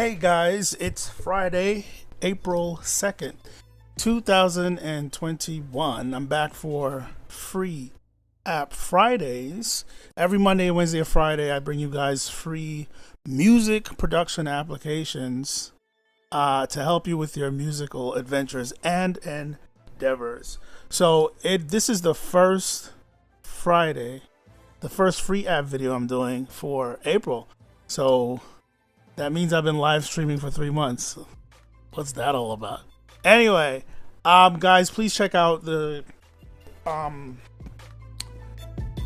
Hey guys, it's Friday, April 2nd, 2021. I'm back for free app Fridays. Every Monday, Wednesday, or Friday, I bring you guys free music production applications to help you with your musical adventures and endeavors. So this is the first Friday, the first free app video I'm doing for April. So that means I've been live streaming for 3 months. What's that all about? Anyway, guys, please check out the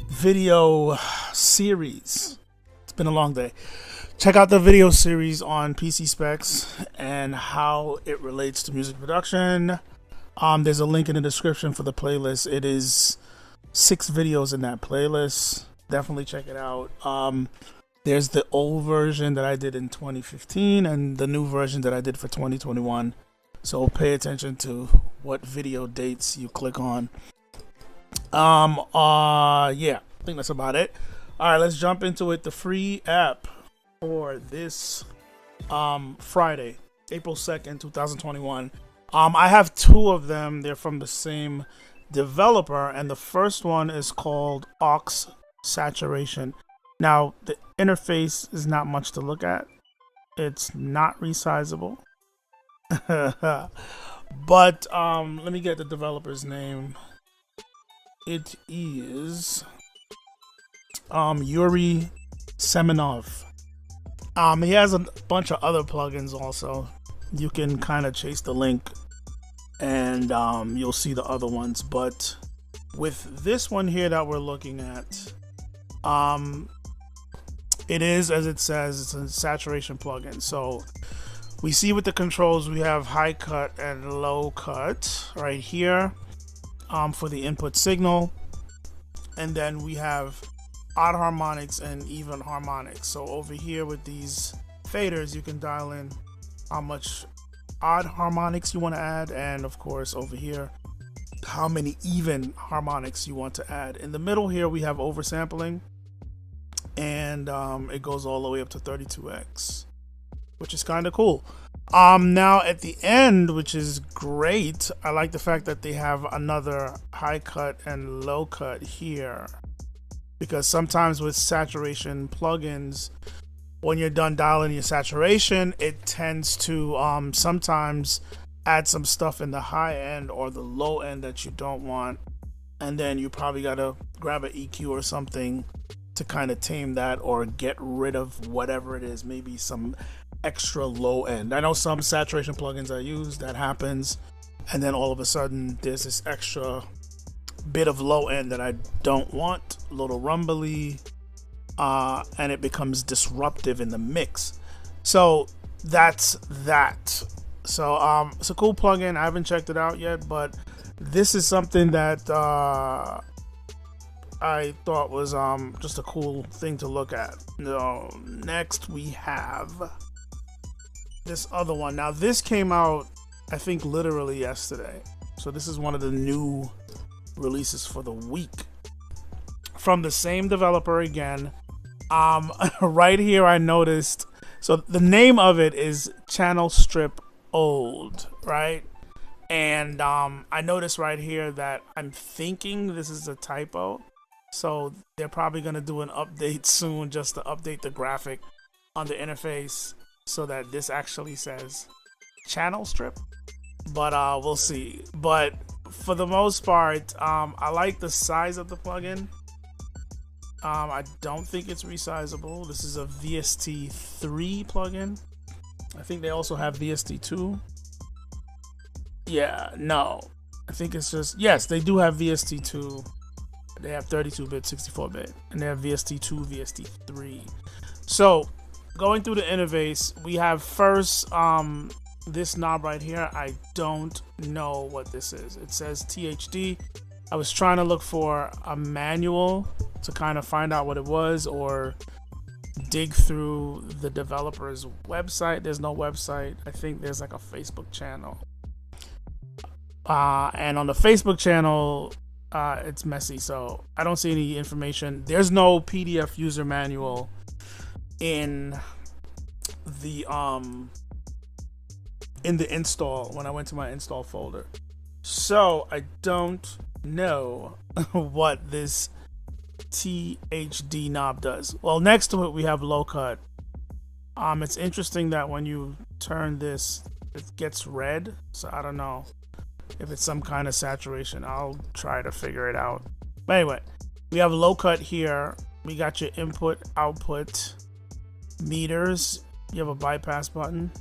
video series. It's been a long day. Check out the video series on PC specs and how it relates to music production. There's a link in the description for the playlist. It is 6 videos in that playlist. Definitely check it out. There's the old version that I did in 2015 and the new version that I did for 2021. So pay attention to what video dates you click on. Yeah, I think that's about it. All right, let's jump into it. The free app for this Friday, April 2nd, 2021. I have 2 of them. They're from the same developer, and the first one is called Aux Saturation. Now, the interface is not much to look at. It's not resizable. But let me get the developer's name. It is Yuri Semenov. He has a bunch of other plugins also. You can kind of chase the link and you'll see the other ones. But with this one here that we're looking at, it is, as it says, it's a saturation plugin. So we see with the controls, we have high cut and low cut right here for the input signal. And then we have odd harmonics and even harmonics. So over here with these faders, you can dial in how much odd harmonics you want to add. And of course, over here, how many even harmonics you want to add. In the middle here, we have oversampling. And it goes all the way up to 32x, which is kind of cool. Now at the end, which is great, I like the fact that they have another high cut and low cut here, because sometimes with saturation plugins, when you're done dialing your saturation, it tends to sometimes add some stuff in the high end or the low end that you don't want, and then you probably gotta grab an EQ or something to kind of tame that or get rid of whatever it is, maybe some extra low end. I know some saturation plugins I use, that happens, and then all of a sudden there's this extra bit of low end that I don't want, a little rumbly, and it becomes disruptive in the mix. So that's that. So it's a cool plugin. I haven't checked it out yet, but this is something that I thought was just a cool thing to look at. Now, next we have this other one. Now this came out, I think, literally yesterday. So this is one of the new releases for the week from the same developer again. Right here I noticed, so the name of it is Channel Strip Old, right? And I noticed right here that I'm thinking this is a typo. So they're probably going to do an update soon just to update the graphic on the interface so that this actually says channel strip. But we'll see. But for the most part, I like the size of the plugin. I don't think it's resizable. This is a VST3 plugin. I think they also have VST2. Yeah, no. I think it's just, yes, they do have VST2. They have 32-bit, 64-bit, and they have VST2, VST3. So, going through the interface, we have first this knob right here. I don't know what this is. It says THD. I was trying to look for a manual to kind of find out what it was, or dig through the developer's website. There's no website. I think there's like a Facebook channel. And on the Facebook channel, it's messy, so I don't see any information. There's no PDF user manual in the in the install when I went to my install folder. So I don't know what this THD knob does. Well, next to it we have low cut. It's interesting that when you turn this, it gets red. So I don't know if it's some kind of saturation. I'll try to figure it out. But anyway, we have low cut here. We got your input, output, meters. You have a bypass button.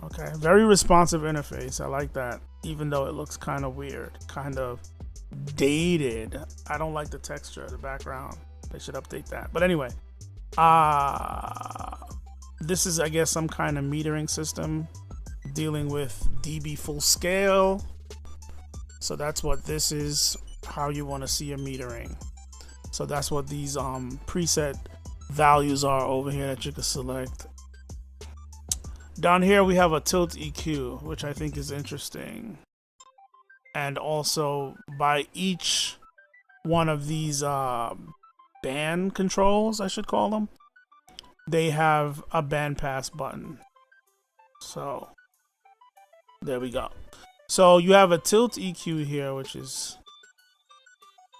Okay, very responsive interface. I like that, even though it looks kind of weird, kind of dated. I don't like the texture of the background. They should update that. But anyway, this is, I guess, some kind of metering system dealing with dB full scale. So that's what this is, how you want to see your metering. So that's what these preset values are over here that you can select. Down here we have a tilt EQ, which I think is interesting. And also by each one of these band controls, I should call them, they have a bandpass button. So there we go. So you have a tilt EQ here, which is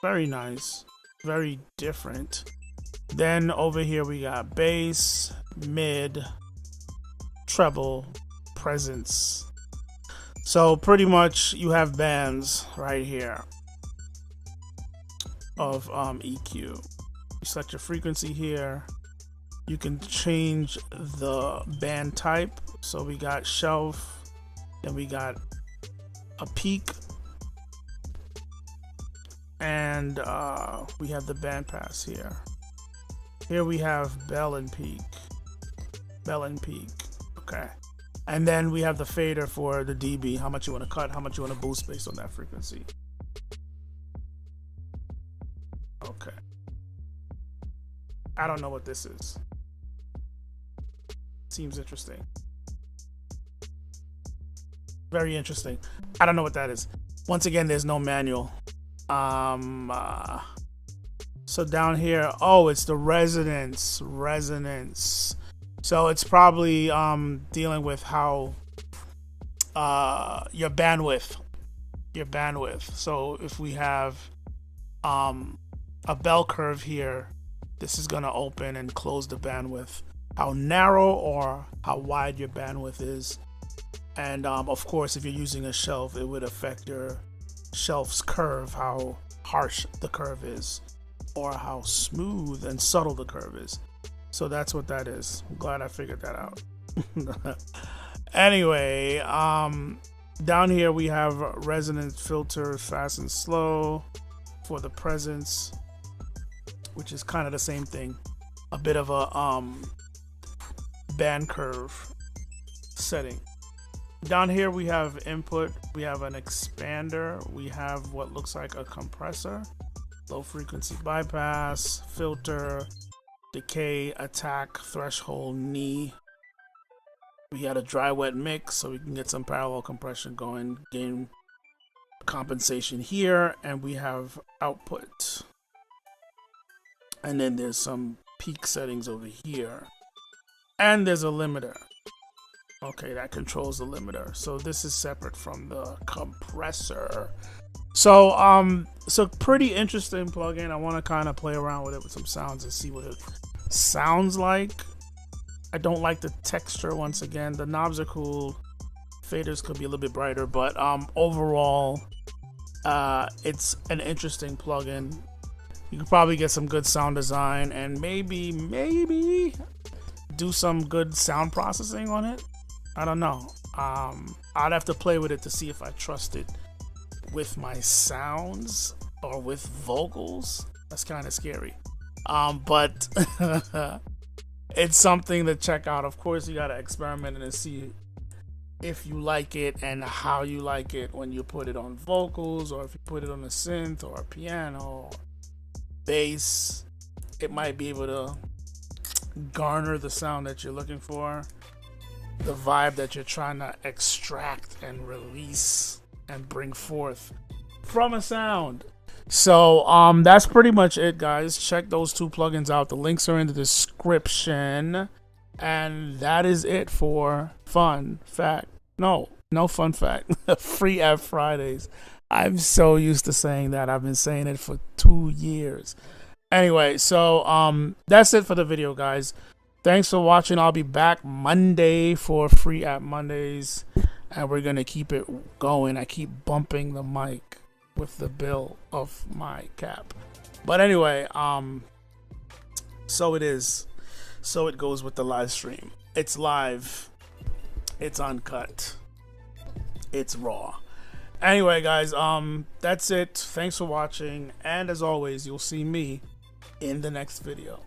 very nice, very different. Then over here we got bass, mid, treble, presence. So pretty much you have bands right here of EQ. You select your frequency here. You can change the band type. So we got shelf, then we got a peak, and we have the bandpass here. Here we have bell and peak. Bell and peak. Okay. And then we have the fader for the dB, how much you want to cut, how much you want to boost based on that frequency. Okay. I don't know what this is. Seems interesting. Very interesting. I don't know what that is. Once again, there's no manual. So down here, oh, it's the resonance. So it's probably dealing with how your bandwidth. So if we have a bell curve here, this is gonna open and close the bandwidth. How narrow or how wide your bandwidth is. And of course, if you're using a shelf, it would affect your shelf's curve, how harsh the curve is, or how smooth and subtle the curve is. So that's what that is. I'm glad I figured that out. Anyway, down here we have resonance filter, fast and slow for the presence, which is kind of the same thing. A bit of a band curve setting. Down here we have input, we have an expander, we have what looks like a compressor, low frequency bypass, filter, decay, attack, threshold, knee. We got a dry wet mix, so we can get some parallel compression going, gain compensation here, and we have output. And then there's some peak settings over here. And there's a limiter. Okay, that controls the limiter. So this is separate from the compressor. So so pretty interesting plugin. I want to kind of play around with it with some sounds and see what it sounds like. I don't like the texture. Once again, the knobs are cool, faders could be a little bit brighter, but overall it's an interesting plugin. You could probably get some good sound design and maybe do some good sound processing on it. I don't know. I'd have to play with it to see if I trust it with my sounds or with vocals. That's kind of scary. But it's something to check out. Of course, you got to experiment and see if you like it and how you like it when you put it on vocals, or if you put it on a synth or a piano or bass. It might be able to garner the sound that you're looking for, the vibe that you're trying to extract and release and bring forth from a sound. So that's pretty much it, guys. Check those two plugins out. The links are in the description. And that is it for fun fact. No fun fact. Free App Fridays. I'm so used to saying that. I've been saying it for 2 years. Anyway, so that's it for the video, guys. Thanks for watching. I'll be back Monday for Free App Mondays, and we're gonna keep it going. I keep bumping the mic with the bill of my cap. But anyway, so it is. So it goes with the live stream. It's live. It's uncut. It's raw. Anyway, guys, that's it. Thanks for watching. And as always, you'll see me in the next video.